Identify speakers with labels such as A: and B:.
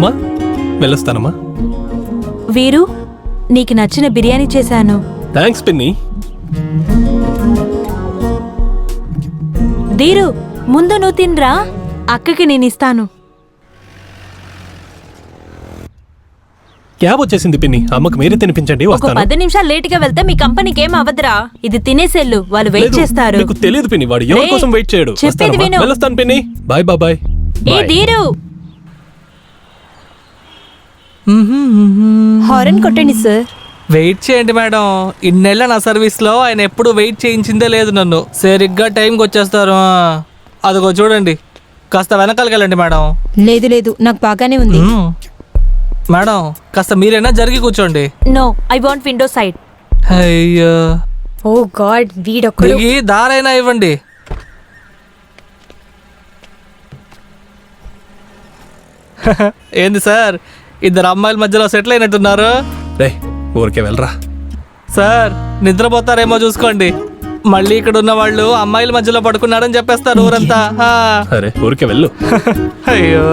A: అమ్మా వెళ్ళొస్తానమ్మా.
B: వీరు, నీకు నచ్చిన బిర్యానీ చేశాను.
A: థ్యాంక్స్ పిన్ని.
B: ధీరు, ముందు నువ్వు తినరా, అక్కకి నేను ఇస్తాను.
A: క్యాబ్ వచ్చేసింది పిన్ని, అమ్మకు మీరే తినిపించండి,
B: ఒక
A: వస్తాను.
B: 10 నిమిషాలు లేటుగా వెళ్తే మీ కంపెనీకి ఏం అవ్వదురా. ఇది తినేసేళ్ళు, వాళ్ళు వెయిట్
A: లేదు,
B: చేస్తారు.
A: మీకు తెలియదు పిన్ని, వాడు ఎవరి
B: రేయ్,
A: కోసం వెయిట్ చేయడు.
B: చెప్పేది
A: వస్తానమ్మా,
B: విను.
A: వెళ్ళొస్తాను పిన్ని. Bye bye.
B: ఏ ధీరు, హారన్ కొట్టండి సార్.
C: వెయిట్ చేయండి మేడం, ఇన్నేళ్ళ నా సర్వీస్లో ఆయన ఎప్పుడు వెయిట్ చేయించిందే లేదు నన్ను. సరిగ్గా టైంకి వచ్చేస్తారు. అదిగో చూడండి, కాస్త వెనకాలకి వెళ్ళండి మేడం.
D: లేదు లేదు, నాకు బాగానే ఉంది.
C: మేడం కాస్త మీరైనా జరిగి కూర్చోండి.
B: No, I want window side.
C: అయ్యో,
D: ఓ గాడ్, వీడొక్కడు.
C: దిగి దారైనా ఇవ్వండి. ఏంది సార్, ఇద్దరు అమ్మాయిల మధ్యలో సెటిల్ అయినట్టున్నారు.
A: రే ఊరికే వెళ్ళరా.
C: సార్ నిద్రపోతారేమో చూసుకోండి, మళ్ళీ ఇక్కడ ఉన్న వాళ్ళు అమ్మాయిల మధ్యలో పడుకున్నారని చెప్పేస్తారు ఊరంతా.
A: అరే ఊరికే వెళ్ళు.
C: అయ్యో.